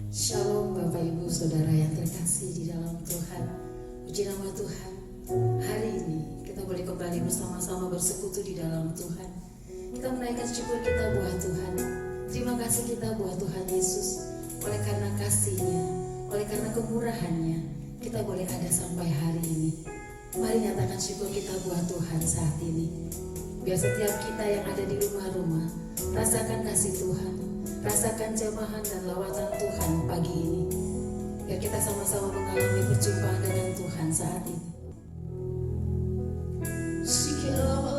Shalom Bapak Ibu Saudara yang terkasih di dalam Tuhan. Puji nama Tuhan. Hari ini kita boleh kembali bersama-sama bersekutu di dalam Tuhan. Kita menaikkan syukur kita buat Tuhan. Terima kasih kita buat Tuhan Yesus. Oleh karena kasih-Nya, oleh karena kemurahan-Nya, kita boleh ada sampai hari ini. Mari nyatakan syukur kita buat Tuhan saat ini. Biar setiap kita yang ada di rumah-rumah rasakan kasih Tuhan, rasakan jamahan dan lawatan Tuhan pagi ini. Biar kita sama-sama mengalami perjumpaan dengan Tuhan saat ini. Dimuliakan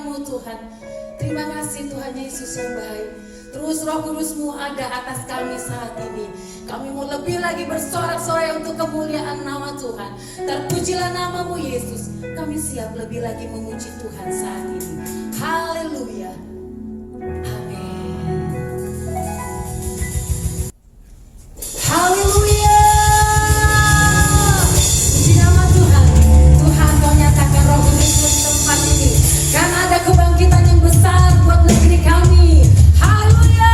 kemuliaan-Mu Tuhan. Terima kasih Tuhan Yesus yang baik. Terus Roh Kudus-Mu ada atas kami saat ini. Kami mau lebih lagi bersorak-sorai untuk kemuliaan nama Tuhan. Terpujilah nama-Mu Yesus. Kami siap lebih lagi memuji Tuhan saat ini. Haleluya. Amin. Haleluya. Puji nama Tuhan. Tuhan Kau nyatakan Roh Kudus-Mu di tempat ini. Karena ada kebangkitan yang besar buat negeri kami. Haleluya.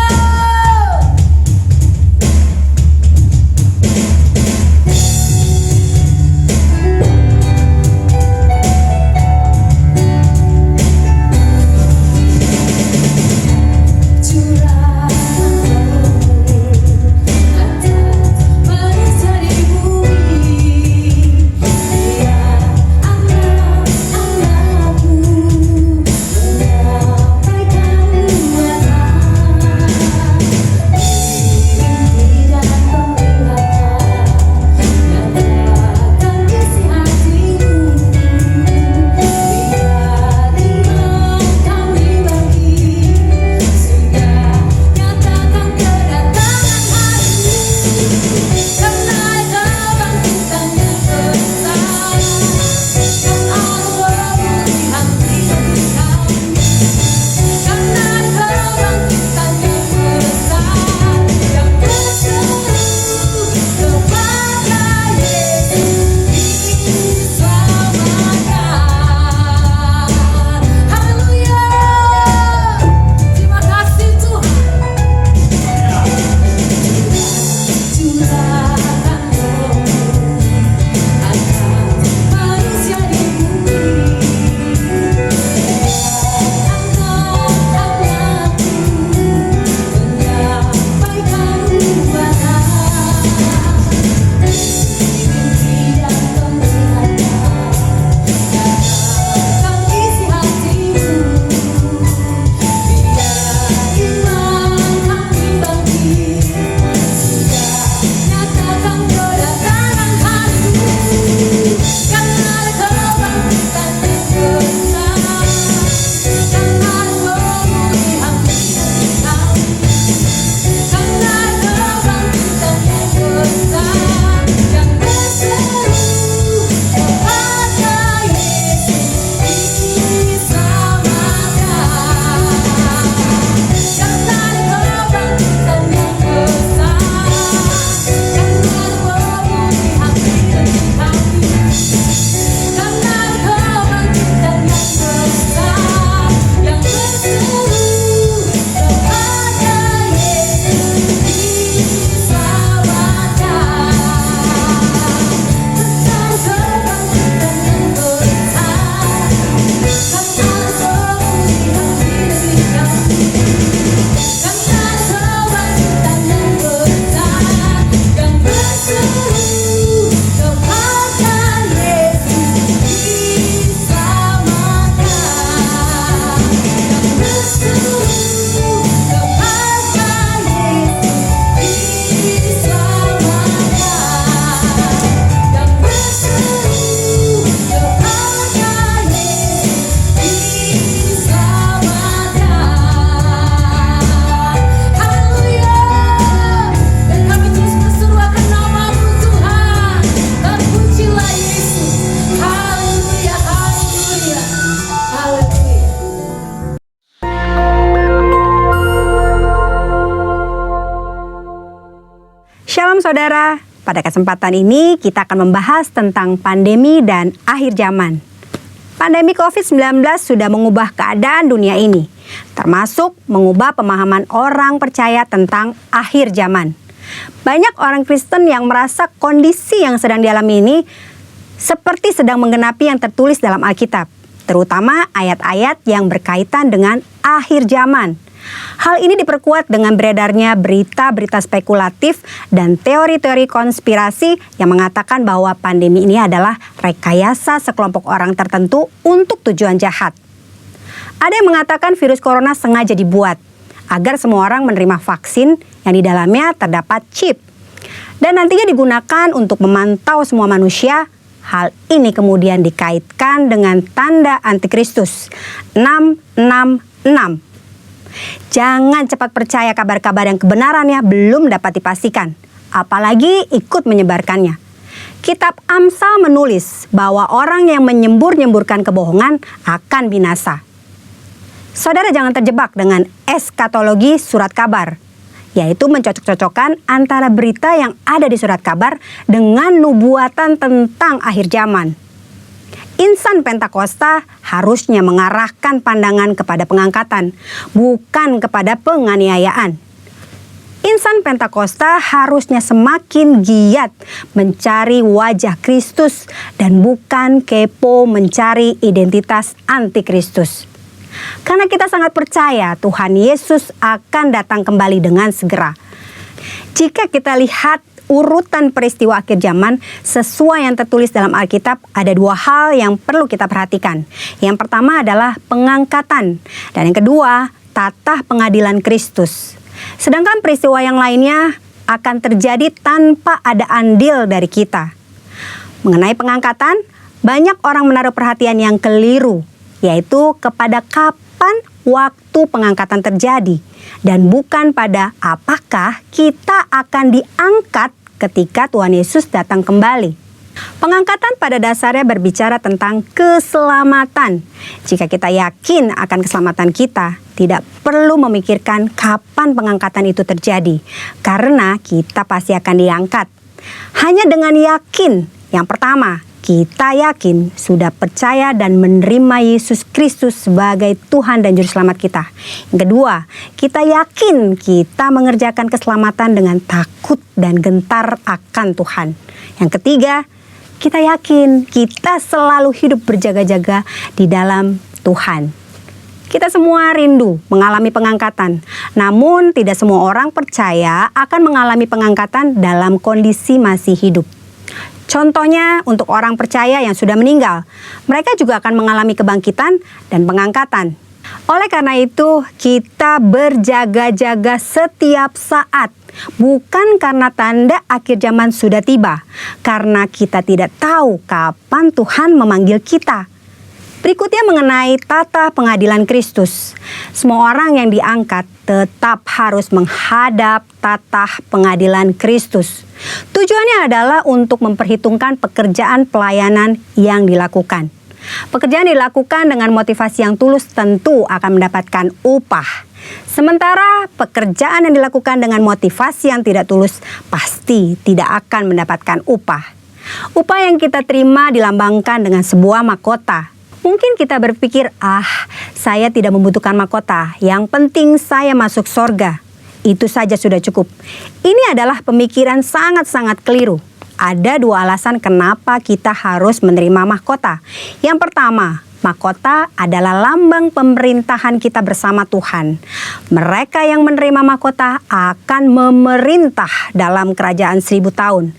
Shalom saudara, pada kesempatan ini kita akan membahas tentang pandemi dan akhir zaman. Pandemi COVID-19 sudah mengubah keadaan dunia ini, termasuk mengubah pemahaman orang percaya tentang akhir zaman. Banyak orang Kristen yang merasa kondisi yang sedang dialami ini seperti sedang menggenapi yang tertulis dalam Alkitab, terutama ayat-ayat yang berkaitan dengan akhir zaman. Hal ini diperkuat dengan beredarnya berita-berita spekulatif dan teori-teori konspirasi yang mengatakan bahwa pandemi ini adalah rekayasa sekelompok orang tertentu untuk tujuan jahat. Ada yang mengatakan virus corona sengaja dibuat agar semua orang menerima vaksin yang di dalamnya terdapat chip dan nantinya digunakan untuk memantau semua manusia Hal ini kemudian dikaitkan dengan tanda antikristus 666. Jangan cepat percaya kabar-kabar yang kebenarannya belum dapat dipastikan, apalagi ikut menyebarkannya. Kitab Amsal menulis bahwa orang yang menyembur-nyemburkan kebohongan akan binasa. Saudara jangan terjebak dengan eskatologi surat kabar, yaitu mencocok-cocokkan antara berita yang ada di surat kabar dengan nubuatan tentang akhir zaman. Insan Pentakosta harusnya mengarahkan pandangan kepada pengangkatan, bukan kepada penganiayaan. Insan Pentakosta harusnya semakin giat mencari wajah Kristus dan bukan kepo mencari identitas antikristus. Karena kita sangat percaya Tuhan Yesus akan datang kembali dengan segera. Jika kita lihat urutan peristiwa akhir zaman sesuai yang tertulis dalam Alkitab, ada dua hal yang perlu kita perhatikan. Yang pertama adalah pengangkatan, dan yang kedua tatah pengadilan Kristus. Sedangkan peristiwa yang lainnya akan terjadi tanpa ada andil dari kita. Mengenai pengangkatan, banyak orang menaruh perhatian yang keliru, yaitu kepada kapan waktu pengangkatan terjadi, dan bukan pada apakah kita akan diangkat ketika Tuhan Yesus datang kembali. Pengangkatan pada dasarnya berbicara tentang keselamatan. Jika kita yakin akan keselamatan kita, tidak perlu memikirkan kapan pengangkatan itu terjadi, karena kita pasti akan diangkat. Hanya dengan yakin, yang pertama, kita yakin sudah percaya dan menerima Yesus Kristus sebagai Tuhan dan Juru Selamat kita. Yang kedua, kita yakin kita mengerjakan keselamatan dengan takut dan gentar akan Tuhan. Yang ketiga, kita yakin kita selalu hidup berjaga-jaga di dalam Tuhan. Kita semua rindu mengalami pengangkatan, namun tidak semua orang percaya akan mengalami pengangkatan dalam kondisi masih hidup. Contohnya untuk orang percaya yang sudah meninggal, mereka juga akan mengalami kebangkitan dan pengangkatan. Oleh karena itu, kita berjaga-jaga setiap saat, bukan karena tanda akhir zaman sudah tiba, karena kita tidak tahu kapan Tuhan memanggil kita. Berikutnya mengenai tata pengadilan Kristus. Semua orang yang diangkat tetap harus menghadap tata pengadilan Kristus. Tujuannya adalah untuk memperhitungkan pekerjaan pelayanan yang dilakukan. Pekerjaan dilakukan dengan motivasi yang tulus tentu akan mendapatkan upah. Sementara pekerjaan yang dilakukan dengan motivasi yang tidak tulus pasti tidak akan mendapatkan upah. Upah yang kita terima dilambangkan dengan sebuah mahkota. Mungkin kita berpikir, saya tidak membutuhkan mahkota, yang penting saya masuk sorga. Itu saja sudah cukup. Ini adalah pemikiran sangat-sangat keliru. Ada dua alasan kenapa kita harus menerima mahkota. Yang pertama, mahkota adalah lambang pemerintahan kita bersama Tuhan. Mereka yang menerima mahkota akan memerintah dalam kerajaan 1000 tahun,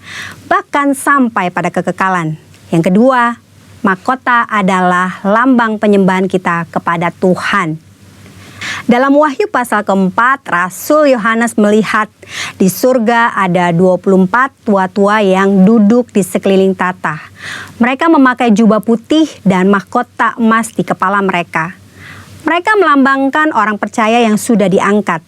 bahkan sampai pada kekekalan. Yang kedua, mahkota adalah lambang penyembahan kita kepada Tuhan. Dalam Wahyu pasal keempat, Rasul Yohanes melihat di surga ada 24 tua-tua yang duduk di sekeliling tata. Mereka memakai jubah putih dan mahkota emas di kepala mereka. Mereka melambangkan orang percaya yang sudah diangkat.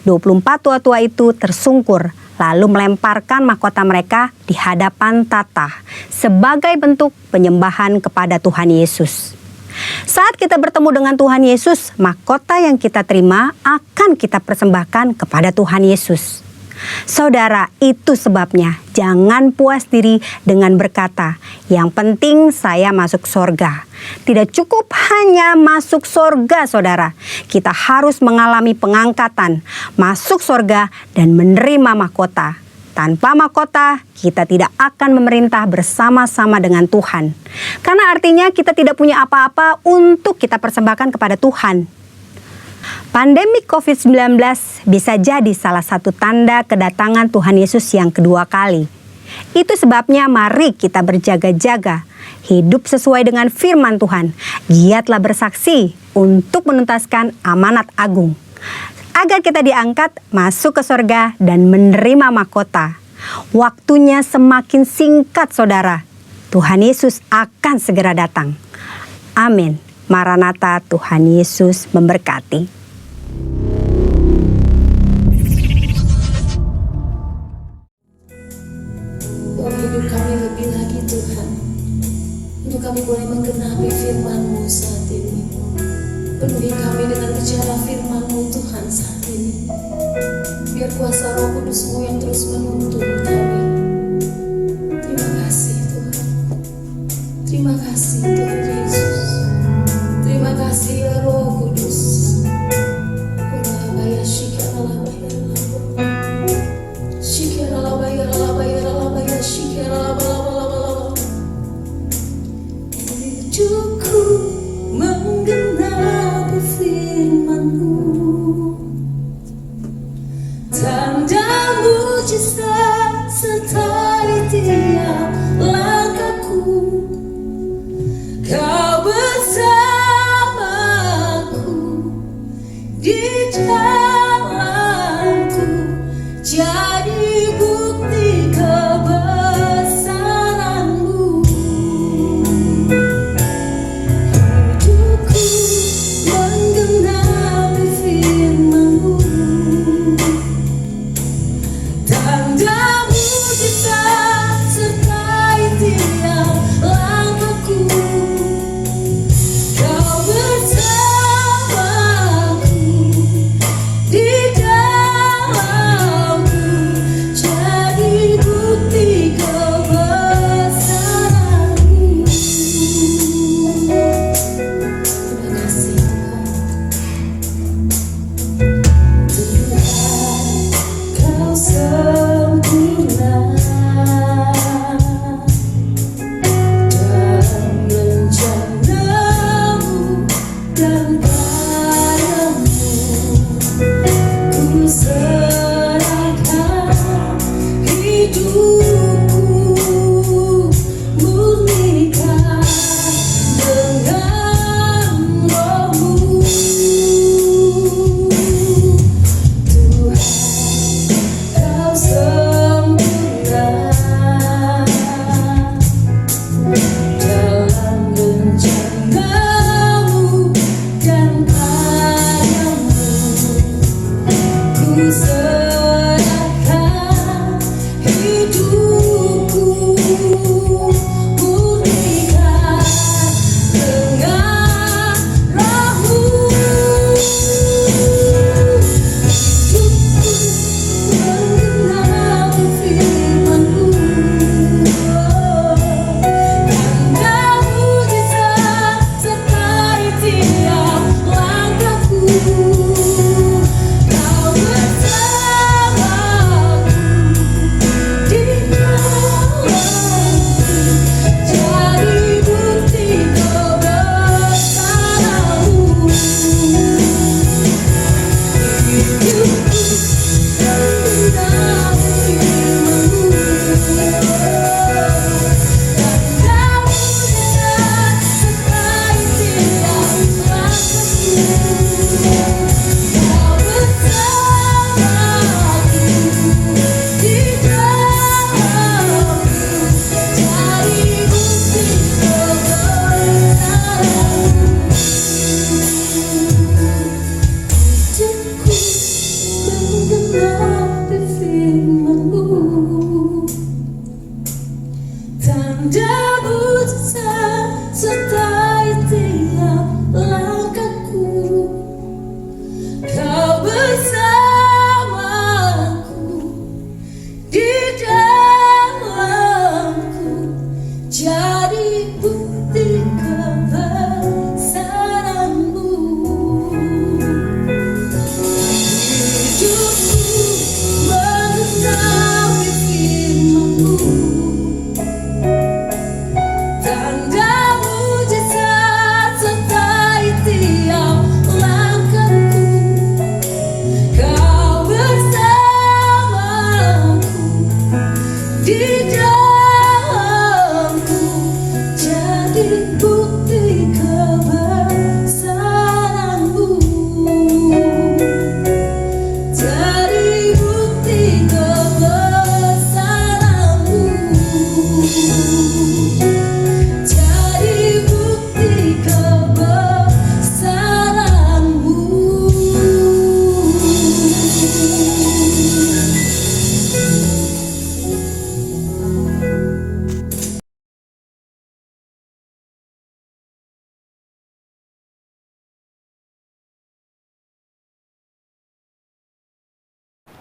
24 tua-tua itu tersungkur, lalu melemparkan mahkota mereka di hadapan tata sebagai bentuk penyembahan kepada Tuhan Yesus. Saat kita bertemu dengan Tuhan Yesus, mahkota yang kita terima akan kita persembahkan kepada Tuhan Yesus. Saudara, itu sebabnya jangan puas diri dengan berkata, yang penting saya masuk sorga. Tidak cukup hanya masuk sorga, saudara. Kita harus mengalami pengangkatan, masuk sorga, dan menerima mahkota. Tanpa mahkota, kita tidak akan memerintah bersama-sama dengan Tuhan. Karena artinya kita tidak punya apa-apa untuk kita persembahkan kepada Tuhan. Pandemi COVID-19 bisa jadi salah satu tanda kedatangan Tuhan Yesus yang kedua kali. Itu sebabnya mari kita berjaga-jaga, hidup sesuai dengan firman Tuhan, giatlah bersaksi untuk menuntaskan amanat agung, agar kita diangkat masuk ke sorga dan menerima mahkota. Waktunya semakin singkat, saudara. Tuhan Yesus akan segera datang. Amin. Maranatha, Tuhan Yesus memberkati. Tolong hidup kami lebih lagi Tuhan, untuk kami boleh menggenapi firman-Mu saat ini. Penuhi kami dengan bicara firman-Mu Tuhan saat ini. Biar kuasa Roh Kudus-Mu yang terus menuntun kami. Terima kasih Tuhan. Terima kasih Tuhan Yesus. Terima kasih ya Roh Kudus. Ulabaya shikaralabaya shikaralabaya alabaya alabaya shikaralabalabalabalabala. Hidupku menggenapi firman-Mu. Tanda mujizat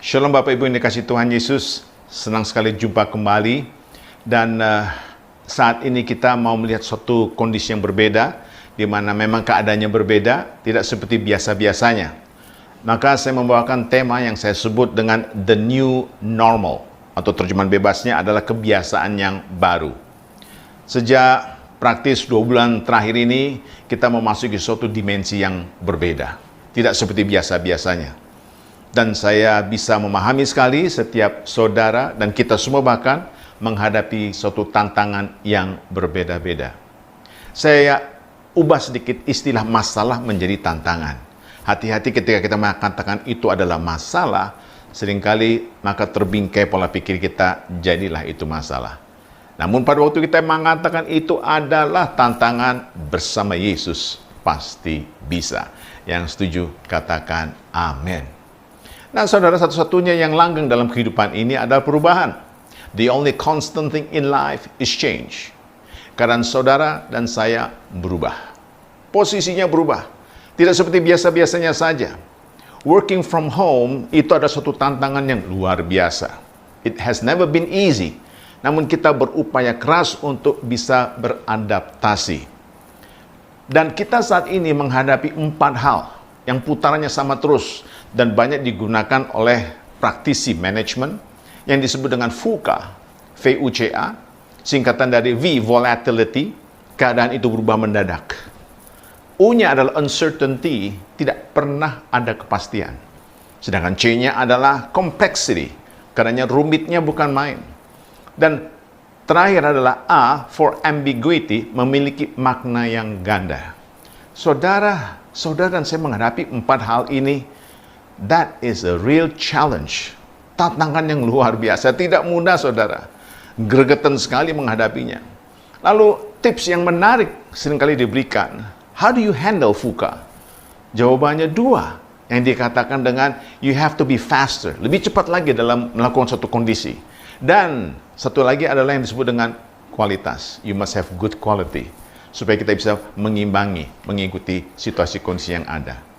Shalom Bapak Ibu yang dikasihi Tuhan Yesus, senang sekali jumpa kembali. Dan saat ini kita mau melihat suatu kondisi yang berbeda, di mana memang keadaannya berbeda, tidak seperti biasa-biasanya. Maka saya membawakan tema yang saya sebut dengan The New Normal, atau terjemahan bebasnya adalah kebiasaan yang baru. Sejak praktis 2 bulan terakhir ini, kita memasuki suatu dimensi yang berbeda. Tidak seperti biasa-biasanya. Dan saya bisa memahami sekali setiap saudara dan kita semua bahkan menghadapi suatu tantangan yang berbeda-beda. Saya ubah sedikit istilah masalah menjadi tantangan. Hati-hati ketika kita mengatakan itu adalah masalah, seringkali maka terbingkai pola pikir kita, jadilah itu masalah. Namun pada waktu kita mengatakan itu adalah tantangan bersama Yesus, pasti bisa. Yang setuju katakan amin. Nah saudara, satu-satunya yang langgeng dalam kehidupan ini adalah perubahan. The only constant thing in life is change. Karena saudara dan saya berubah. Posisinya berubah. Tidak seperti biasa-biasanya saja. Working from home itu ada suatu tantangan yang luar biasa. It has never been easy. Namun kita berupaya keras untuk bisa beradaptasi. Dan kita saat ini menghadapi 4 hal yang putarannya sama terus dan banyak digunakan oleh praktisi manajemen yang disebut dengan VUCA, VUCA, singkatan dari V, volatility, keadaan itu berubah mendadak. U-nya adalah uncertainty, tidak pernah ada kepastian. Sedangkan C-nya adalah complexity, karena rumitnya bukan main. Dan terakhir adalah A, for ambiguity, memiliki makna yang ganda. Saudara dan saya menghadapi 4 hal ini. That is a real challenge. Tantangan yang luar biasa. Tidak mudah saudara. Gregetan sekali menghadapinya. Lalu tips yang menarik seringkali diberikan. How do you handle VUCA? Jawabannya 2. Yang dikatakan dengan you have to be faster. Lebih cepat lagi dalam melakukan suatu kondisi. Dan satu lagi adalah yang disebut dengan kualitas. You must have good quality. Supaya kita bisa mengimbangi, mengikuti situasi kondisi yang ada.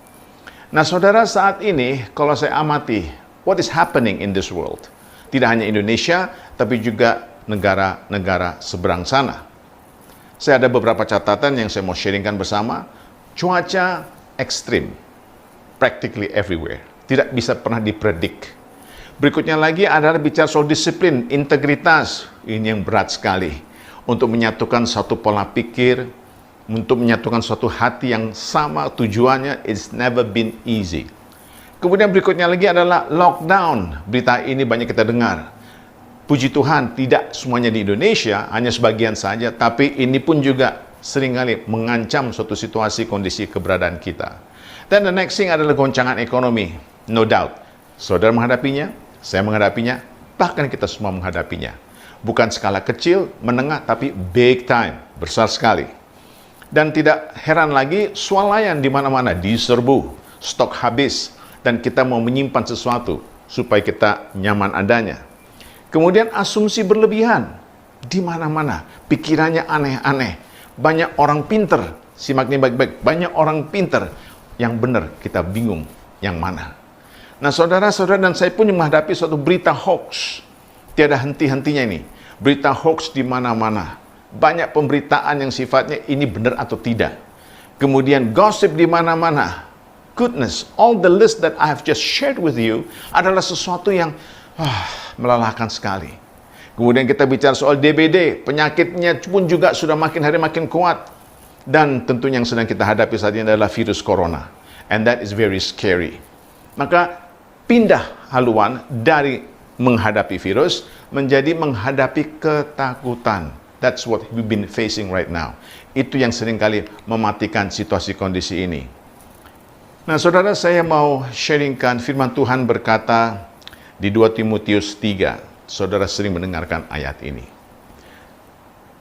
Nah saudara, saat ini kalau saya amati what is happening in this world, tidak hanya Indonesia, tapi juga negara-negara seberang sana. Saya ada beberapa catatan yang saya mau sharingkan bersama. Cuaca ekstrim, practically everywhere. Tidak bisa pernah dipredik. Berikutnya lagi adalah bicara soal disiplin, integritas. Ini yang berat sekali. Untuk menyatukan satu pola pikir, untuk menyatukan suatu hati yang sama tujuannya, it's never been easy. Kemudian berikutnya lagi adalah lockdown. Berita ini banyak kita dengar. Puji Tuhan, tidak semuanya di Indonesia, hanya sebagian saja, tapi ini pun juga seringkali mengancam suatu situasi, kondisi keberadaan kita. Dan the next thing adalah goncangan ekonomi. No doubt. Saudara menghadapinya, saya menghadapinya, bahkan kita semua menghadapinya. Bukan skala kecil, menengah, tapi big time, besar sekali. Dan tidak heran lagi, swalayan di mana-mana diserbu, stok habis, dan kita mau menyimpan sesuatu supaya kita nyaman adanya. Kemudian asumsi berlebihan, di mana-mana, pikirannya aneh-aneh. Banyak orang pinter, simak ini baik-baik, banyak orang pinter, yang benar kita bingung yang mana. Nah saudara-saudara dan saya pun menghadapi suatu berita hoax, tiada henti-hentinya ini. Berita hoax di mana-mana. Banyak pemberitaan yang sifatnya ini benar atau tidak. Kemudian gosip di mana-mana. Goodness, all the list that I have just shared with you adalah sesuatu yang melelahkan sekali. Kemudian kita bicara soal DBD, penyakitnya pun juga sudah makin hari makin kuat. Dan tentunya yang sedang kita hadapi saat ini adalah virus corona. And that is very scary. Maka pindah haluan dari menghadapi virus menjadi menghadapi ketakutan. That's what we've been facing right now. Itu yang seringkali mematikan situasi kondisi ini. Nah saudara, saya mau sharingkan firman Tuhan berkata di 2 Timotius 3. Saudara sering mendengarkan ayat ini.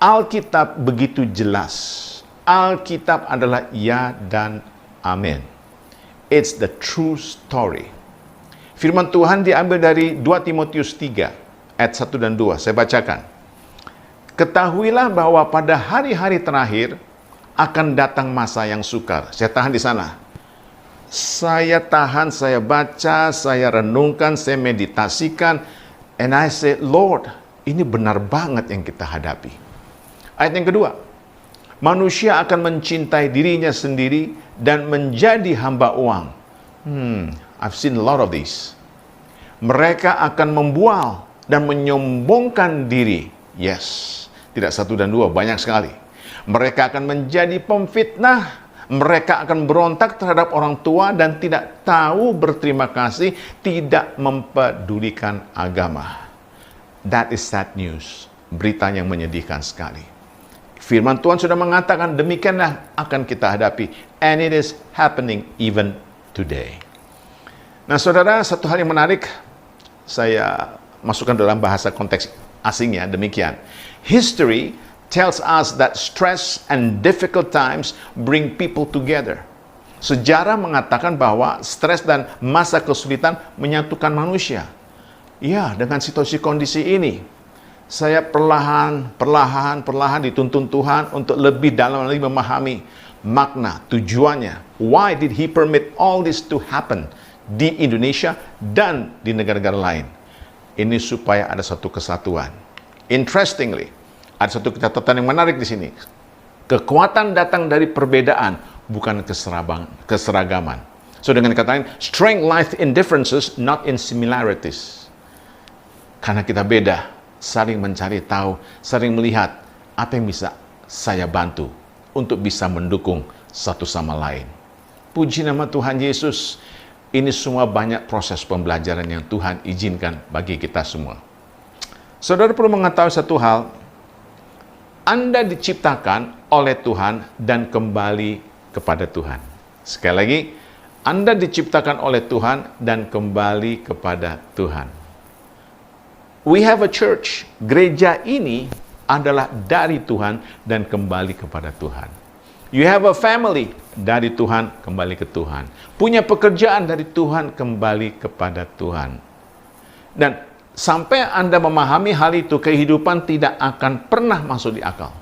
Alkitab begitu jelas. Alkitab adalah ya dan amin. It's the true story. Firman Tuhan diambil dari 2 Timotius 3, ayat 1 dan 2. Saya bacakan. Ketahuilah bahwa pada hari-hari terakhir akan datang masa yang sukar. Saya tahan di sana. Saya tahan, saya baca, saya renungkan, saya meditasikan. And I say, Lord, ini benar banget yang kita hadapi. Ayat yang kedua, manusia akan mencintai dirinya sendiri dan menjadi hamba uang. I've seen a lot of these. Mereka akan membual dan menyombongkan diri. Yes, tidak satu dan dua, banyak sekali. Mereka akan menjadi pemfitnah. Mereka akan berontak terhadap orang tua dan tidak tahu berterima kasih, tidak mempedulikan agama. That is sad news. Berita yang menyedihkan sekali. Firman Tuhan sudah mengatakan demikianlah akan kita hadapi. And it is happening even today. Nah saudara, satu hal yang menarik, saya masukkan dalam bahasa konteks asingnya demikian. History tells us that stress and difficult times bring people together. Sejarah mengatakan bahwa stres dan masa kesulitan menyatukan manusia. Ya, dengan situasi kondisi ini, saya perlahan dituntun Tuhan untuk lebih dalam lagi memahami makna, tujuannya. Why did He permit all this to happen di Indonesia dan di negara-negara lain? Ini supaya ada satu kesatuan. Interestingly, ada satu catatan yang menarik di sini. Kekuatan datang dari perbedaan, bukan keseragaman. So dengan kata lain, strength lies in differences, not in similarities. Karena kita beda, saling mencari tahu, saling melihat apa yang bisa saya bantu untuk bisa mendukung satu sama lain. Puji nama Tuhan Yesus. Ini semua banyak proses pembelajaran yang Tuhan izinkan bagi kita semua. Saudara perlu mengetahui satu hal. Anda diciptakan oleh Tuhan dan kembali kepada Tuhan. Sekali lagi, Anda diciptakan oleh Tuhan dan kembali kepada Tuhan. We have a church. Gereja ini adalah dari Tuhan dan kembali kepada Tuhan. You have a family. Dari Tuhan kembali ke Tuhan. Punya pekerjaan dari Tuhan kembali kepada Tuhan. Dan sampai Anda memahami hal itu, kehidupan tidak akan pernah masuk di akal.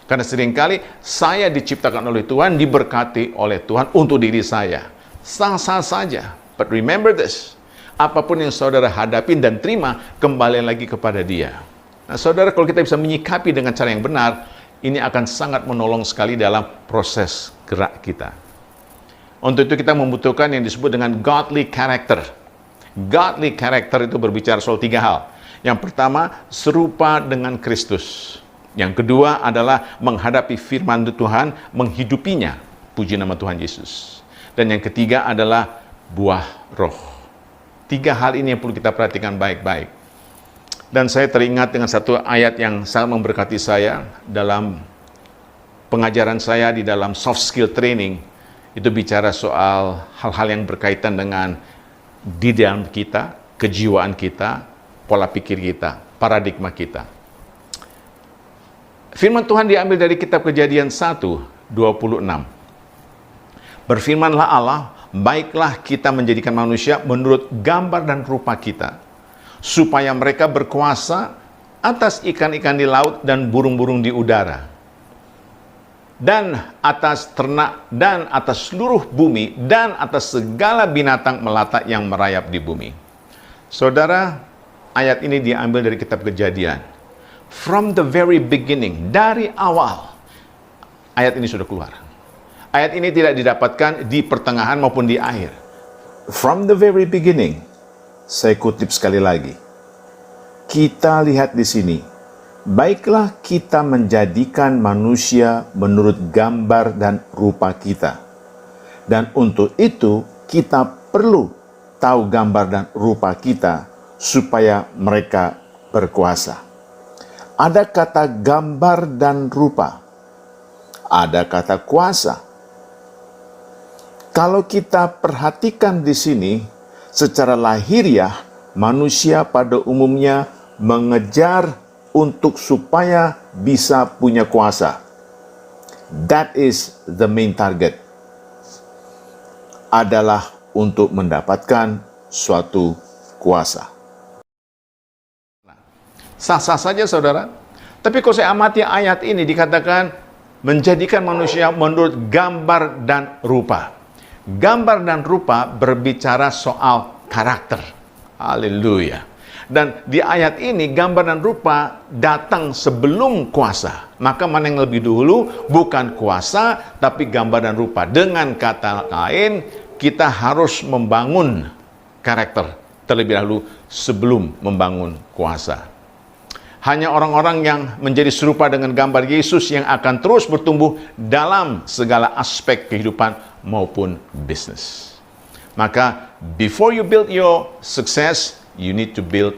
Karena seringkali saya diciptakan oleh Tuhan, diberkati oleh Tuhan untuk diri saya. Sah-sah saja. But remember this. Apapun yang saudara hadapin dan terima, kembali lagi kepada Dia. Nah, saudara, kalau kita bisa menyikapi dengan cara yang benar, ini akan sangat menolong sekali dalam proses gerak kita. Untuk itu kita membutuhkan yang disebut dengan godly character. Godly character itu berbicara soal 3 hal. Yang pertama, serupa dengan Kristus. Yang kedua adalah menghadapi firman Tuhan, menghidupinya. Puji nama Tuhan Yesus. Dan yang ketiga adalah buah roh. 3 hal ini yang perlu kita perhatikan baik-baik. Dan saya teringat dengan satu ayat yang sangat memberkati saya dalam pengajaran saya di dalam soft skill training. Itu bicara soal hal-hal yang berkaitan dengan di dalam kita, kejiwaan kita, pola pikir kita, paradigma kita. Firman Tuhan diambil dari kitab Kejadian 1:26. Berfirmanlah Allah, baiklah kita menjadikan manusia menurut gambar dan rupa kita, supaya mereka berkuasa atas ikan-ikan di laut dan burung-burung di udara, dan atas ternak, dan atas seluruh bumi, dan atas segala binatang melata yang merayap di bumi. Saudara, ayat ini diambil dari kitab Kejadian. From the very beginning, dari awal, ayat ini sudah keluar. Ayat ini tidak didapatkan di pertengahan maupun di akhir. From the very beginning, saya kutip sekali lagi. Kita lihat di sini. Baiklah kita menjadikan manusia menurut gambar dan rupa kita. Dan untuk itu kita perlu tahu gambar dan rupa kita supaya mereka berkuasa. Ada kata gambar dan rupa. Ada kata kuasa. Kalau kita perhatikan di sini, secara lahiriah, manusia pada umumnya mengejar untuk supaya bisa punya kuasa. That is the main target. Adalah untuk mendapatkan suatu kuasa. Sah-sah saja saudara. Tapi kalau saya amati ayat ini dikatakan menjadikan manusia menurut gambar dan rupa. Gambar dan rupa berbicara soal karakter. Haleluya. Dan di ayat ini gambar dan rupa datang sebelum kuasa. Maka mana yang lebih dulu? Bukan kuasa, tapi gambar dan rupa. Dengan kata lain, kita harus membangun karakter terlebih dahulu sebelum membangun kuasa. Hanya orang-orang yang menjadi serupa dengan gambar Yesus yang akan terus bertumbuh dalam segala aspek kehidupan maupun bisnis. Maka, before you build your success, you need to build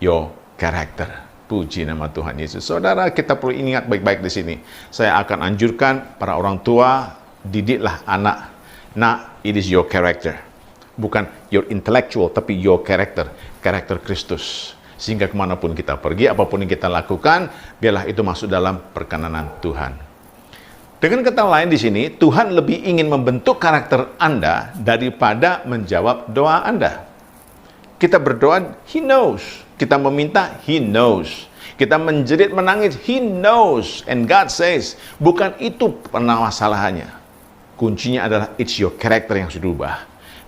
your character. Puji nama Tuhan Yesus. Saudara, kita perlu ingat baik-baik di sini. Saya akan anjurkan para orang tua, didiklah anak. Nah, it is your character. Bukan your intellectual, tapi your character. Karakter Kristus. Sehingga kemanapun kita pergi, apapun yang kita lakukan, biarlah itu masuk dalam perkenanan Tuhan. Dengan kata lain di sini, Tuhan lebih ingin membentuk karakter Anda daripada menjawab doa Anda. Kita berdoa, He knows. Kita meminta, He knows. Kita menjerit, menangis, He knows. And God says, bukan itu permasalahannya. Kuncinya adalah it's your character yang sudah berubah.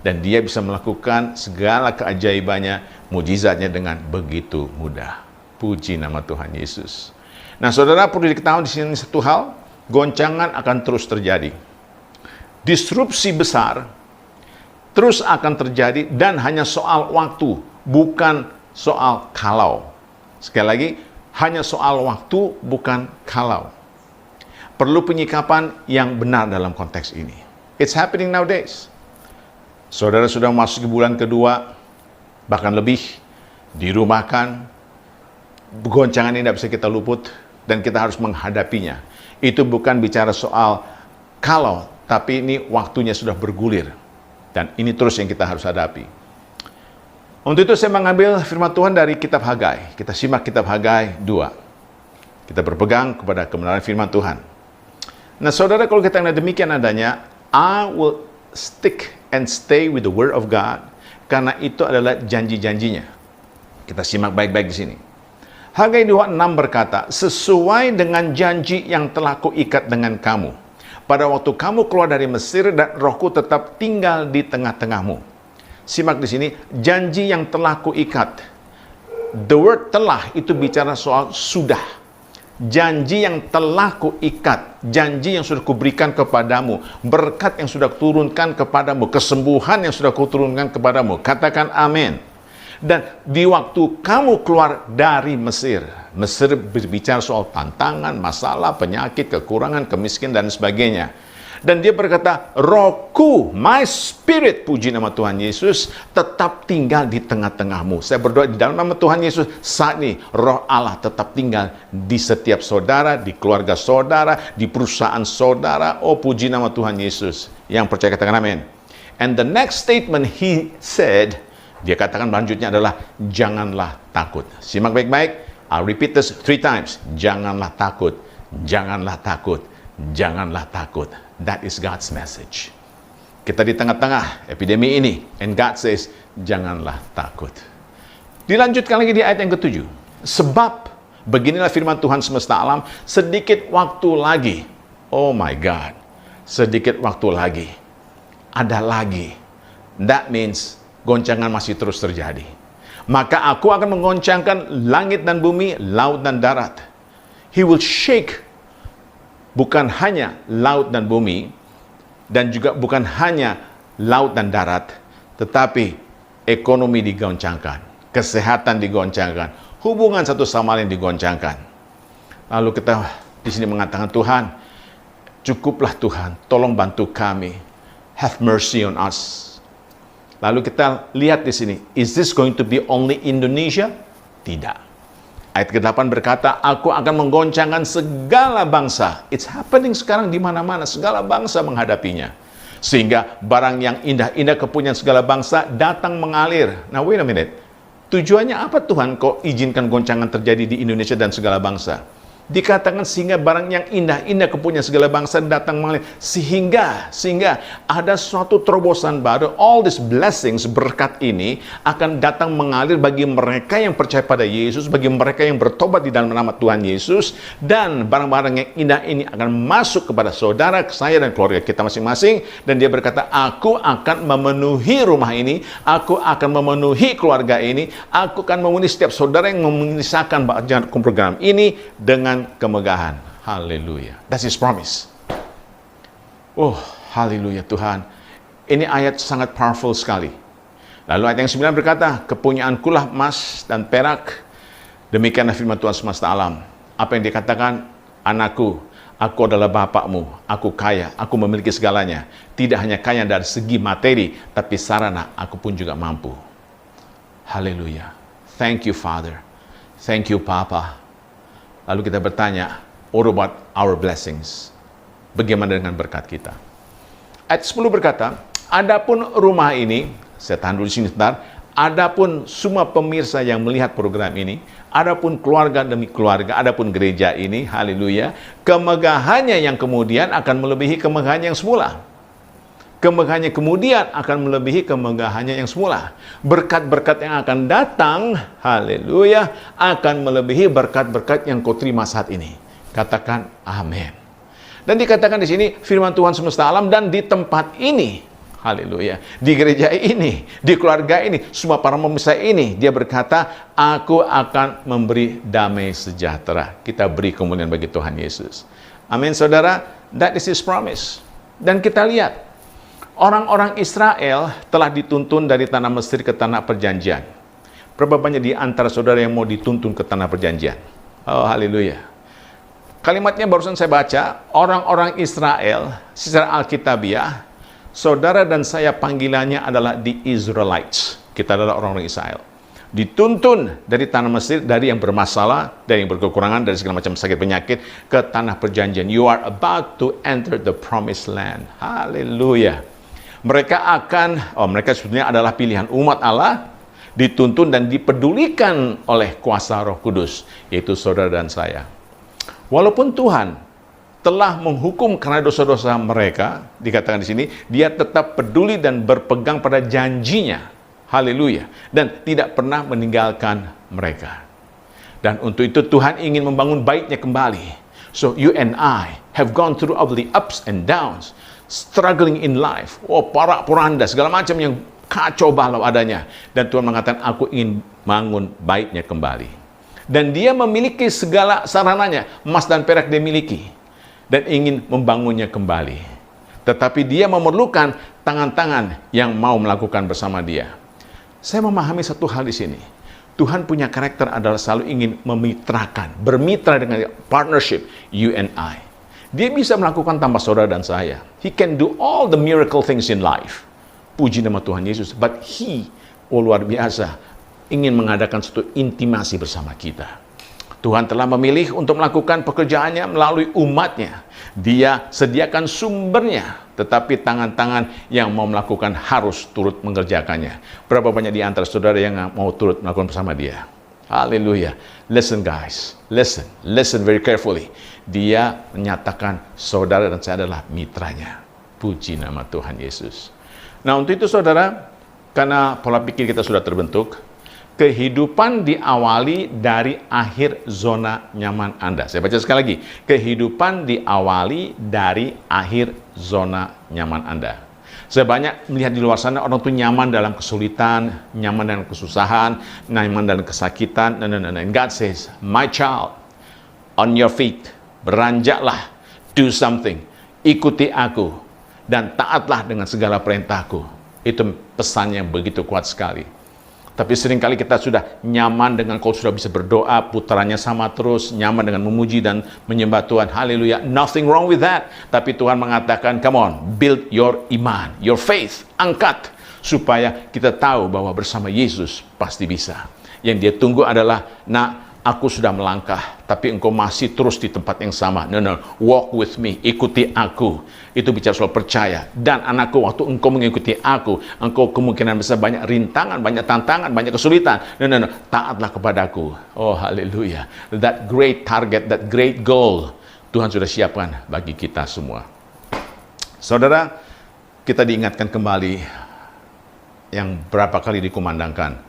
Dan dia bisa melakukan segala keajaibannya, mujizatnya dengan begitu mudah. Puji nama Tuhan Yesus. Nah, saudara, perlu diketahui di sini satu hal, goncangan akan terus terjadi. Disrupsi besar terus akan terjadi dan hanya soal waktu, bukan soal kalau. Sekali lagi, hanya soal waktu, bukan kalau. Perlu penyikapan yang benar dalam konteks ini. It's happening nowadays. Saudara sudah masuk ke bulan kedua, bahkan lebih, dirumahkan. Goncangan ini tidak bisa kita luput, dan kita harus menghadapinya. Itu bukan bicara soal kalau, tapi ini waktunya sudah bergulir. Dan ini terus yang kita harus hadapi. Untuk itu saya mengambil firman Tuhan dari kitab Hagai. Kita simak kitab Hagai 2. Kita berpegang kepada kebenaran firman Tuhan. Nah, saudara, kalau kita lihat demikian adanya, I will stick and stay with the word of God, karena itu adalah janji-janjinya. Kita simak baik-baik di sini. Hagai 2:6 berkata, sesuai dengan janji yang telah kuikat dengan kamu, pada waktu kamu keluar dari Mesir dan Rohku tetap tinggal di tengah-tengahmu. Simak di sini, janji yang telah kuikat. The word telah itu bicara soal sudah. Janji yang telah kuikat, janji yang sudah kuberikan kepadamu, berkat yang sudah kuturunkan kepadamu, kesembuhan yang sudah kuturunkan kepadamu. Katakan amin. Dan di waktu kamu keluar dari Mesir, Mesir berbicara soal tantangan, masalah, penyakit, kekurangan, kemiskinan, dan sebagainya. Dan dia berkata, Rohku, my spirit, puji nama Tuhan Yesus, tetap tinggal di tengah-tengahmu. Saya berdoa di dalam nama Tuhan Yesus, saat ini Roh Allah tetap tinggal di setiap saudara, di keluarga saudara, di perusahaan saudara. Oh, puji nama Tuhan Yesus. Yang percaya katakan amin. And the next statement he said, dia katakan lanjutnya adalah, janganlah takut. Simak baik-baik, I'll repeat this 3 times. Janganlah takut, janganlah takut, janganlah takut. That is God's message. Kita di tengah-tengah epidemi ini, and God says, janganlah takut. Dilanjutkan lagi di ayat yang ke-7. Sebab, beginilah firman Tuhan semesta alam, sedikit waktu lagi. Oh my God. Sedikit waktu lagi. Ada lagi. That means, goncangan masih terus terjadi. Maka aku akan menggoncangkan langit dan bumi, laut dan darat. He will shake bukan hanya laut dan bumi, dan juga bukan hanya laut dan darat, tetapi ekonomi digoncangkan, kesehatan digoncangkan, hubungan satu sama lain digoncangkan. Lalu kita di sini mengatakan, Tuhan, cukuplah Tuhan, tolong bantu kami, have mercy on us. Lalu kita lihat di sini, is this going to be only Indonesia? Tidak. Ayat ke-8 berkata, aku akan menggoncangkan segala bangsa. It's happening sekarang di mana-mana. Segala bangsa menghadapinya. Sehingga barang yang indah-indah kepunyaan segala bangsa datang mengalir. Nah, wait a minute. Tujuannya apa Tuhan kok izinkan goncangan terjadi di Indonesia dan segala bangsa? Dikatakan sehingga barang yang indah-indah kepunyaan segala bangsa datang mengalir. Sehingga ada suatu terobosan baru. All these blessings, berkat ini akan datang mengalir bagi mereka yang percaya pada Yesus, bagi mereka yang bertobat di dalam nama Tuhan Yesus. Dan barang-barang yang indah ini akan masuk kepada saudara, saya dan keluarga kita masing-masing. Dan dia berkata, aku akan memenuhi rumah ini, aku akan memenuhi keluarga ini, aku akan memenuhi setiap saudara yang mengisahkan program ini dengan kemegahan. Haleluya. That's His promise. Oh, haleluya Tuhan. Ini ayat sangat powerful sekali. Lalu ayat yang 9 berkata, kepunyaankulah emas dan perak. Demikianlah firman Tuhan semesta alam. Apa yang dikatakan, anakku, aku adalah bapakmu, aku kaya, aku memiliki segalanya. Tidak hanya kaya dari segi materi, tapi sarana aku pun juga mampu. Haleluya. Thank you, Father. Thank you, Papa. Lalu kita bertanya, what about our blessings? Bagaimana dengan berkat kita? Ayat 10 berkata, adapun rumah ini, saya tahan dulu di sini sebentar, adapun semua pemirsa yang melihat program ini, adapun keluarga demi keluarga, adapun gereja ini, haleluya, kemegahannya yang kemudian akan melebihi kemegahan yang semula. Kemegahannya kemudian akan melebihi kemegahannya yang semula. Berkat-berkat yang akan datang, haleluya, akan melebihi berkat-berkat yang kau terima saat ini. Katakan amin. Dan dikatakan di sini firman Tuhan semesta alam, dan di tempat ini, haleluya, di gereja ini, di keluarga ini, semua para pemirsa ini, dia berkata, aku akan memberi damai sejahtera. Kita beri kemuliaan bagi Tuhan Yesus. Amin, saudara. That is His promise. Dan kita lihat, orang-orang Israel telah dituntun dari tanah Mesir ke tanah perjanjian. Berapa banyak di antara saudara yang mau dituntun ke tanah perjanjian? Oh, haleluya. Kalimatnya barusan saya baca, orang-orang Israel secara Alkitabiah, saudara dan saya panggilannya adalah the Israelites. Kita adalah orang-orang Israel. Dituntun dari tanah Mesir, dari yang bermasalah, dari yang berkekurangan, dari segala macam sakit penyakit, ke tanah perjanjian. You are about to enter the promised land. Haleluya. Mereka sebetulnya adalah pilihan umat Allah, dituntun dan dipedulikan oleh kuasa Roh Kudus, yaitu saudara dan saya. Walaupun Tuhan telah menghukum karena dosa-dosa mereka, dikatakan di sini, dia tetap peduli dan berpegang pada janjinya. Haleluya. Dan tidak pernah meninggalkan mereka. Dan untuk itu Tuhan ingin membangun baitnya kembali. So you and I have gone through all the ups and downs, struggling in life, porak-poranda, segala macam yang kacau balau adanya. Dan Tuhan mengatakan, aku ingin bangun baitnya kembali. Dan dia memiliki segala sarananya, emas dan perak dia miliki. Dan ingin membangunnya kembali. Tetapi dia memerlukan tangan-tangan yang mau melakukan bersama dia. Saya memahami satu hal di sini. Tuhan punya karakter adalah selalu ingin memitrakan, bermitra dengan partnership, you and I. Dia bisa melakukan tanpa saudara dan saya. He can do all the miracle things in life. Puji nama Tuhan Yesus. But He, luar biasa, ingin mengadakan suatu intimasi bersama kita. Tuhan telah memilih untuk melakukan pekerjaannya melalui umatnya. Dia sediakan sumbernya, tetapi tangan-tangan yang mau melakukan harus turut mengerjakannya. Berapa banyak di antara saudara yang mau turut melakukan bersama dia? Haleluya. Listen guys, listen very carefully. Dia menyatakan saudara dan saya adalah mitranya. Puji nama Tuhan Yesus. Nah, untuk itu saudara, karena pola pikir kita sudah terbentuk, kehidupan diawali dari akhir zona nyaman Anda. Saya baca sekali lagi. Kehidupan diawali dari akhir zona nyaman Anda. Saya banyak melihat di luar sana orang tuh nyaman dalam kesulitan, nyaman dalam kesusahan, nyaman dalam kesakitan. No. And God says, my child, on your feet, beranjaklah, do something, ikuti aku, dan taatlah dengan segala perintahku. Itu pesan yang begitu kuat sekali. Tapi seringkali kita sudah nyaman dengan kalau sudah bisa berdoa, putarannya sama terus, nyaman dengan memuji dan menyembah Tuhan. Haleluya. Nothing wrong with that. Tapi Tuhan mengatakan, come on, build your iman, your faith. Angkat. Supaya kita tahu bahwa bersama Yesus pasti bisa. Yang dia tunggu adalah, nak, aku sudah melangkah, tapi engkau masih terus di tempat yang sama. No, no, walk with me, ikuti aku. Itu bicara soal percaya. Dan anakku, waktu engkau mengikuti aku, engkau kemungkinan besar banyak rintangan, banyak tantangan, banyak kesulitan. No, no, no, taatlah kepadaku. Oh, haleluya. That great target, that great goal, Tuhan sudah siapkan bagi kita semua. Saudara, kita diingatkan kembali yang berapa kali dikumandangkan.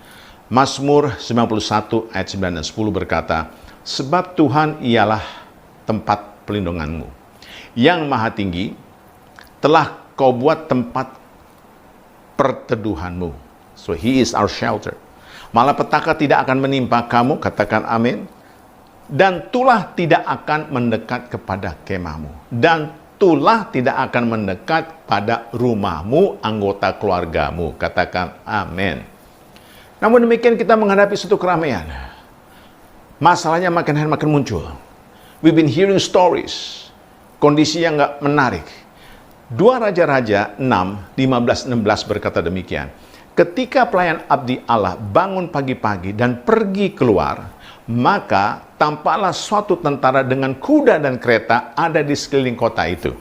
Mazmur 91 ayat 9 dan 10 berkata, sebab Tuhan ialah tempat pelindunganmu. Yang maha tinggi telah kau buat tempat perteduhanmu. So he is our shelter. Malapetaka tidak akan menimpa kamu, katakan amin. Dan tulah tidak akan mendekat kepada kemahmu. Dan tulah tidak akan mendekat pada rumahmu, anggota keluargamu, katakan amin. Namun demikian kita menghadapi suatu keramaian. Masalahnya makin hari makin muncul. We've been hearing stories. Kondisi yang nggak menarik. 2 Raja-Raja 6, 15-16 berkata demikian. Ketika pelayan abdi Allah bangun pagi-pagi dan pergi keluar, maka tampaklah suatu tentara dengan kuda dan kereta ada di sekeliling kota itu.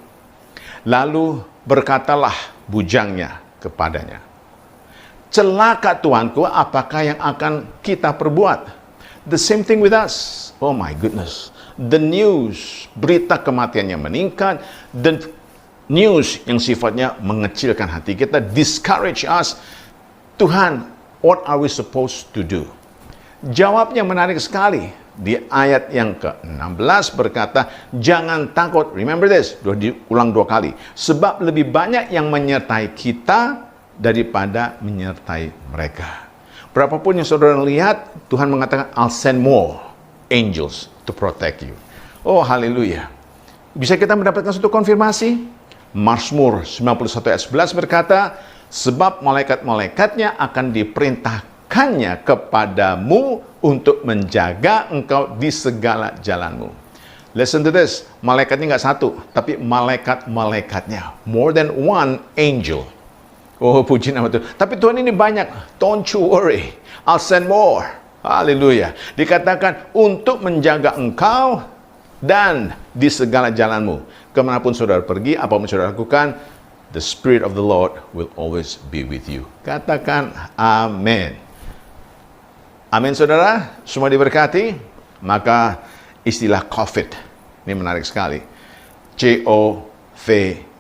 Lalu berkatalah bujangnya kepadanya, celaka tuanku, apakah yang akan kita perbuat? The same thing with us. Oh my goodness. The news, berita kematiannya meningkat. The news yang sifatnya mengecilkan hati kita, discourage us. Tuhan, what are we supposed to do? Jawabnya menarik sekali. Di ayat yang ke-16 berkata, jangan takut. Remember this, diulang 2 kali. Sebab lebih banyak yang menyertai kita daripada menyertai mereka. Berapapun yang saudara lihat, Tuhan mengatakan, I'll send more angels to protect you. Oh, haleluya. Bisa kita mendapatkan satu konfirmasi? Mazmur 91 ayat 11 berkata, sebab malaikat-malaikatnya akan diperintahkannya kepadamu untuk menjaga engkau di segala jalanmu. Listen to this, malaikatnya nggak satu, tapi malaikat-malaikatnya. More than one angel. Oh, puji nama Tuhan. Tapi Tuhan ini banyak. Don't you worry. I'll send more. Haleluya. Dikatakan untuk menjaga engkau dan di segala jalanmu. Kemanapun saudara pergi, apapun saudara lakukan, the Spirit of the Lord will always be with you. Katakan amin. Amin saudara. Semua diberkati. Maka istilah COVID. Ini menarik sekali. COVID.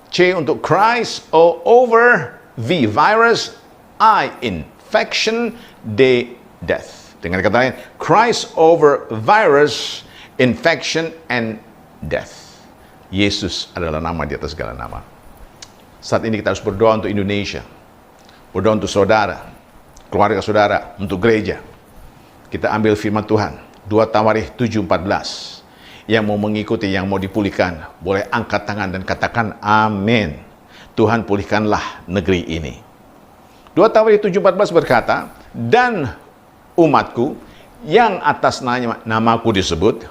C untuk Christ, O over, V virus, I infection, D death. Dengan kata lain, Christ over virus, infection, and death. Yesus adalah nama di atas segala nama. Saat ini kita harus berdoa untuk Indonesia, berdoa untuk saudara, keluarga saudara, untuk gereja. Kita ambil firman Tuhan, 2 Tawarikh 7:14. Yang mau mengikuti, yang mau dipulihkan, boleh angkat tangan dan katakan amin. Tuhan pulihkanlah negeri ini. 2 Tawarikh 7:14 berkata, dan umatku yang atas namaku disebut,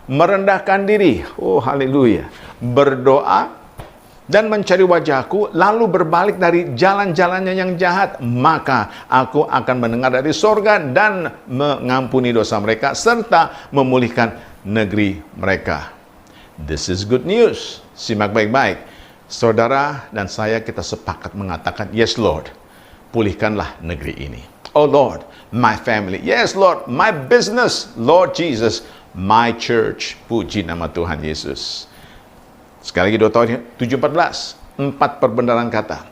merendahkan diri, oh haleluya, berdoa dan mencari wajahku, lalu berbalik dari jalan-jalannya yang jahat, maka aku akan mendengar dari sorga dan mengampuni dosa mereka, serta memulihkan negeri mereka. This is good news. Simak baik-baik. Saudara dan saya kita sepakat mengatakan, yes Lord, pulihkanlah negeri ini. Oh Lord, my family. Yes Lord, my business. Lord Jesus, my church. Puji nama Tuhan Yesus. Sekali lagi 2 Tawarikh 7:14. 4 perbendaharaan kata.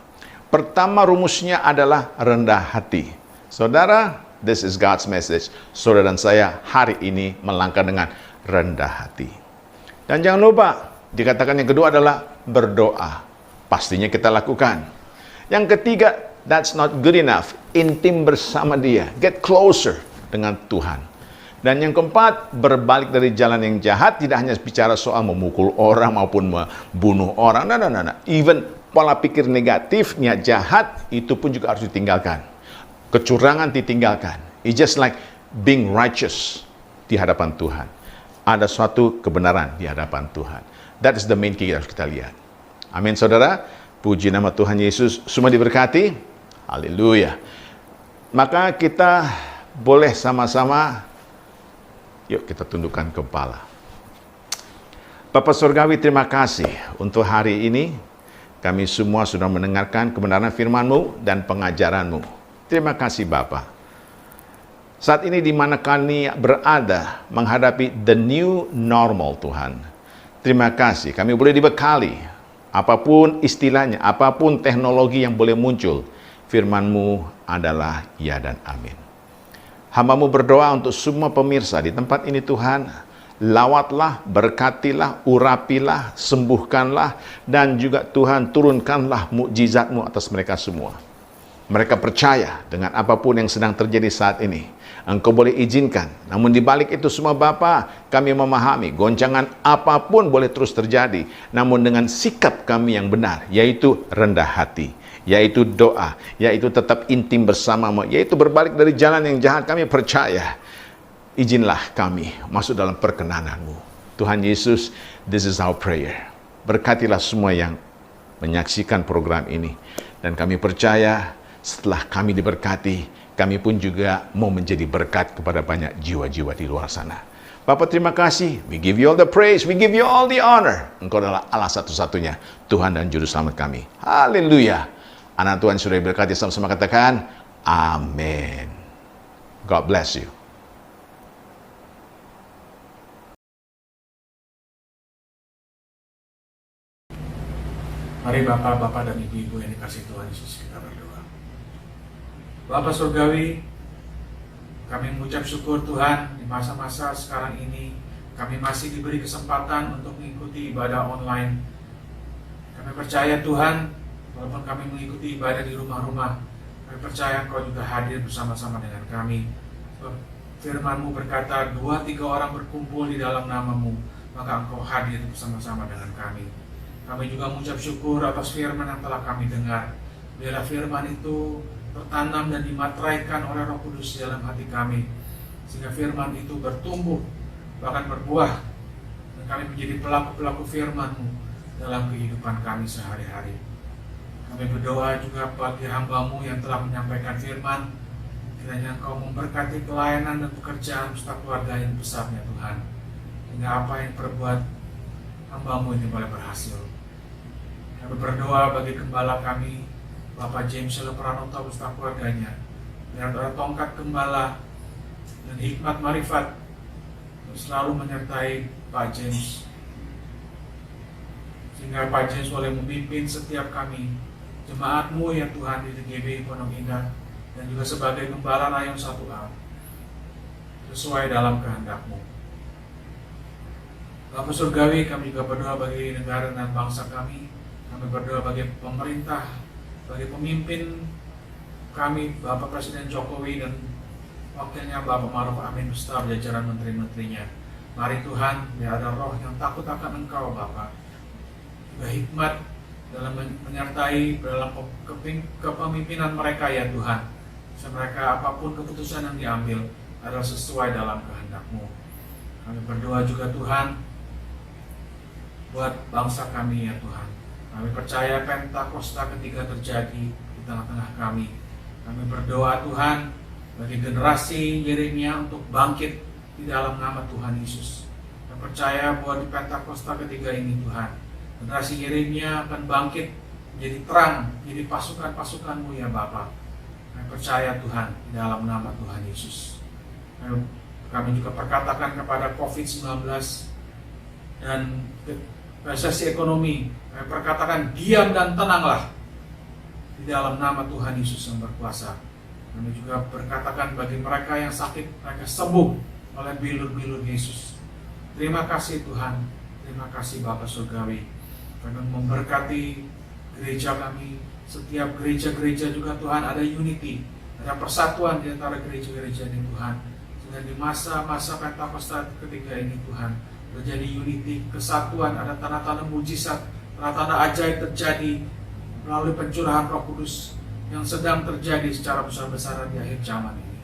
Pertama rumusnya adalah rendah hati. Saudara, this is God's message. Saudara dan saya hari ini melangkah dengan rendah hati. Dan jangan lupa, dikatakan yang kedua adalah berdoa. Pastinya kita lakukan. Yang ketiga, that's not good enough. Intim bersama Dia. Get closer dengan Tuhan. Dan yang keempat, berbalik dari jalan yang jahat, tidak hanya bicara soal memukul orang maupun membunuh orang. Nah. Even pola pikir negatif, niat jahat, itu pun juga harus ditinggalkan. Kecurangan ditinggalkan. It's just like being righteous di hadapan Tuhan. Ada suatu kebenaran di hadapan Tuhan. That is the main key yang harus kita lihat. Amin saudara. Puji nama Tuhan Yesus. Semua diberkati. Haleluya. Maka kita boleh sama-sama Yuk kita tundukkan kepala. Bapa Surgawi, terima kasih untuk hari ini. Kami semua sudah mendengarkan kebenaran firman-Mu dan pengajaran-Mu. Terima kasih Bapa. Saat ini di mana kami berada menghadapi the new normal Tuhan. Terima kasih kami boleh dibekali. Apapun istilahnya, apapun teknologi yang boleh muncul, firman-Mu adalah ya dan amin. Hamba-Mu berdoa untuk semua pemirsa di tempat ini Tuhan. Lawatlah, berkatilah, urapilah, sembuhkanlah, dan juga Tuhan turunkanlah mukjizat-Mu atas mereka semua. Mereka percaya dengan apapun yang sedang terjadi saat ini. Engkau boleh izinkan. Namun di balik itu semua Bapa, kami memahami goncangan apapun boleh terus terjadi. Namun dengan sikap kami yang benar, yaitu rendah hati, yaitu doa, yaitu tetap intim bersama-Mu, yaitu berbalik dari jalan yang jahat, kami percaya. Izinlah kami masuk dalam perkenanan-Mu. Tuhan Yesus, this is our prayer. Berkatilah semua yang menyaksikan program ini. Dan kami percaya setelah kami diberkati, kami pun juga mau menjadi berkat kepada banyak jiwa-jiwa di luar sana. Bapa, terima kasih. We give you all the praise. We give you all the honor. Engkau adalah Allah satu-satunya, Tuhan dan Juru Selamat kami. Haleluya. Anak Tuhan sudah diberkati, sama-sama katakan, amin. God bless you. Mari Bapak-Bapak dan Ibu-Ibu yang dikasihi Tuhan Yesus, kita berdoa. Bapa Surgawi, kami mengucap syukur Tuhan di masa-masa sekarang ini kami masih diberi kesempatan untuk mengikuti ibadah online. Kami percaya Tuhan, walaupun kami mengikuti ibadah di rumah-rumah, kami percaya Engkau juga hadir bersama-sama dengan kami. Firman-Mu berkata, 2-3 orang berkumpul di dalam nama-Mu, maka Engkau hadir bersama-sama dengan kami. Kami juga mengucap syukur atas firman yang telah kami dengar. Biarlah firman itu tertanam dan dimateraikan oleh Roh Kudus dalam hati kami, sehingga firman itu bertumbuh, bahkan berbuah, dan kami menjadi pelaku-pelaku firman-Mu dalam kehidupan kami sehari-hari. Kami berdoa juga bagi hamba-Mu yang telah menyampaikan firman, kiranya Engkau memberkati pelayanan dan pekerjaan beserta keluarga yang besarnya Tuhan, hingga apa yang perbuat hamba-Mu ini boleh berhasil. Kami berdoa bagi gembala kami, Bapak James Pranoto beserta keluarganya, biar ada tongkat gembala dan hikmat marifat selalu menyertai Pak James, sehingga Pak James boleh memimpin setiap kami, jemaat-Mu ya Tuhan di TGB Pondok Indah, dan juga sebagai gembala Rayon 1A, sesuai dalam kehendak-Mu. Bapak Surgawi, kami juga berdoa bagi negara dan bangsa kami. Kami berdoa bagi pemerintah, bagi pemimpin kami, Bapak Presiden Jokowi dan wakilnya Bapak Maruf Amin beserta jajaran menteri-menterinya. Mari Tuhan, biar ada roh yang takut akan Engkau Bapak, juga hikmat dalam menyertai dalam kepemimpinan mereka ya Tuhan. Sehingga mereka apapun keputusan yang diambil adalah sesuai dalam kehendak-Mu. Kami berdoa juga Tuhan buat bangsa kami ya Tuhan. Kami percaya Pentakosta ketiga terjadi di tengah-tengah kami. Kami berdoa Tuhan bagi generasi Yeremia untuk bangkit di dalam nama Tuhan Yesus. Kami percaya bahwa di Pentakosta ketiga ini Tuhan, generasi Yeremia akan bangkit menjadi terang, menjadi pasukan-pasukan-Mu ya Bapa. Kami percaya Tuhan di dalam nama Tuhan Yesus. Kami juga perkatakan kepada COVID-19 dan resesi ekonomi, kami perkatakan diam dan tenanglah di dalam nama Tuhan Yesus yang berkuasa. Kami juga berkatakan bagi mereka yang sakit, mereka sembuh oleh bilur-bilur Yesus. Terima kasih Tuhan, terima kasih Bapa Surgawi. Kami memberkati gereja kami, setiap gereja-gereja juga Tuhan ada unity, ada persatuan di antara gereja-gereja ini Tuhan. Sehingga di masa-masa Pentakosta ketiga ini Tuhan, terjadi unity, kesatuan, ada tanda-tanda mujizat, tanda-tanda ajaib terjadi melalui pencurahan Roh Kudus yang sedang terjadi secara besar-besaran di akhir zaman ini.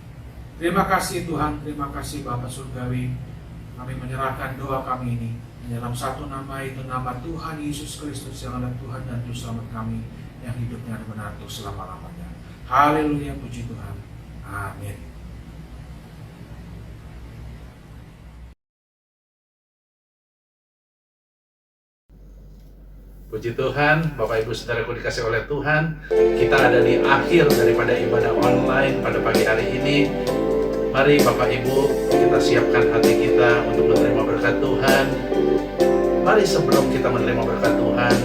Terima kasih Tuhan, terima kasih Bapa Surgawi. Kami menyerahkan doa kami ini dalam satu nama, itu nama Tuhan Yesus Kristus yang adalah Tuhan dan Juru Selamat kami, yang hidupnya benar untuk selama-lamanya. Haleluya, puji Tuhan. Amin. Puji Tuhan, Bapak Ibu Saudaraku dikasih oleh Tuhan, kita ada di akhir daripada ibadah online pada pagi hari ini. Mari Bapak Ibu, kita siapkan hati kita untuk menerima berkat Tuhan. Mari sebelum kita menerima berkat Tuhan,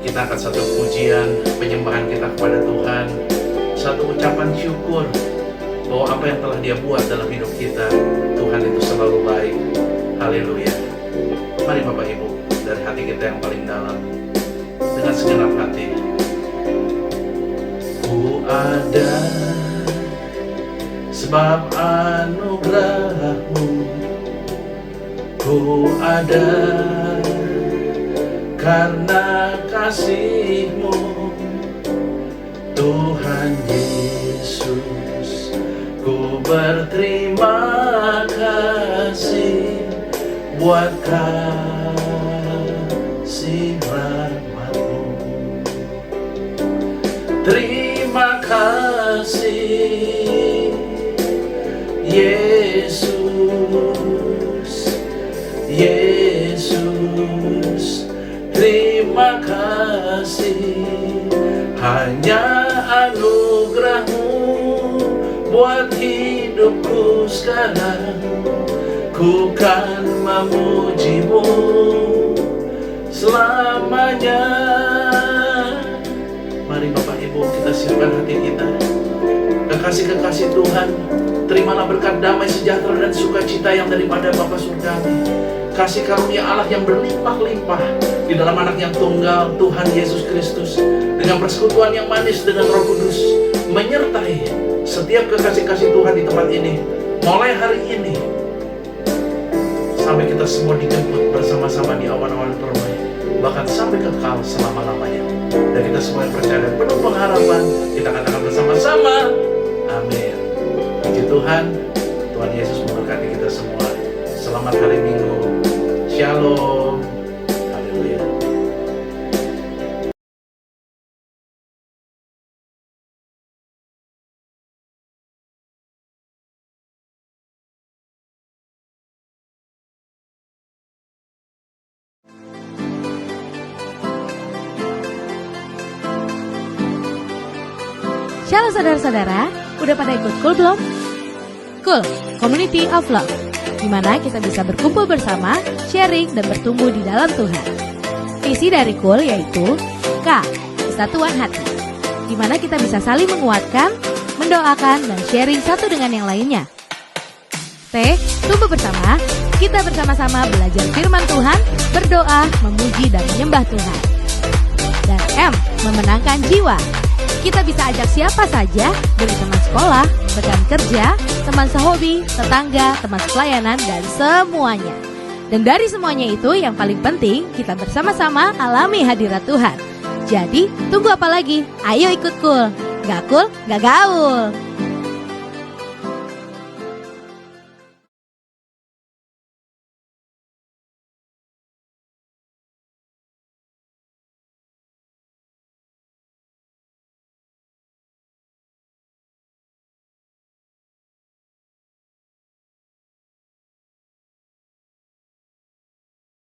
kita akan satu pujian, penyembahan kita kepada Tuhan, satu ucapan syukur bahwa apa yang telah Dia buat dalam hidup kita, Tuhan itu selalu baik. Haleluya. Mari Bapak Ibu, dari hati kita yang paling dalam, dengan segenap hati. Ku ada sebab anugerah-Mu, ku ada karena kasih-Mu, Tuhan Yesus. Ku berterima kasih buat kasih rahmat-Mu. Terima kasih Yesus, Yesus. Terima kasih, hanya anugerah-Mu buat hidupku sekarang. Ku kan memuji-Mu selamanya. Mari Bapak Ibu, kita siapkan hati kita. Kekasih-kekasih Tuhan, terimalah berkat damai sejahtera dan sukacita yang daripada Bapa Surgawi. Kasih karunia Allah yang berlimpah-limpah di dalam anak yang tunggal, Tuhan Yesus Kristus, dengan persekutuan yang manis dengan Roh Kudus, menyertai setiap kekasih-kasih Tuhan di tempat ini, mulai hari ini sampai kita semua dijemput bersama-sama di awan-awan permai, bahkan sampai kekal selama-lamanya. Dan kita semua yang percaya dan penuh pengharapan, kita katakan bersama-sama, amin. Puji Tuhan, Tuhan Yesus memberkati kita semua. Selamat hari Minggu. Shalom. Haleluya. Shalom saudara-saudara, udah pada ikut Cool belum? Cool, Community of Love, di mana kita bisa berkumpul bersama, sharing, dan bertumbuh di dalam Tuhan. Visi dari Cool yaitu K, kesatuan hati, di mana kita bisa saling menguatkan, mendoakan, dan sharing satu dengan yang lainnya. T, tumbuh bersama, kita bersama-sama belajar firman Tuhan, berdoa, memuji, dan menyembah Tuhan. Dan M, memenangkan jiwa. Kita bisa ajak siapa saja, dari teman sekolah, rekan kerja, teman sehobi, tetangga, teman pelayanan, dan semuanya. Dan dari semuanya itu yang paling penting, kita bersama-sama alami hadirat Tuhan. Jadi, tunggu apa lagi? Ayo ikut Cool. Gak cool, gak gaul.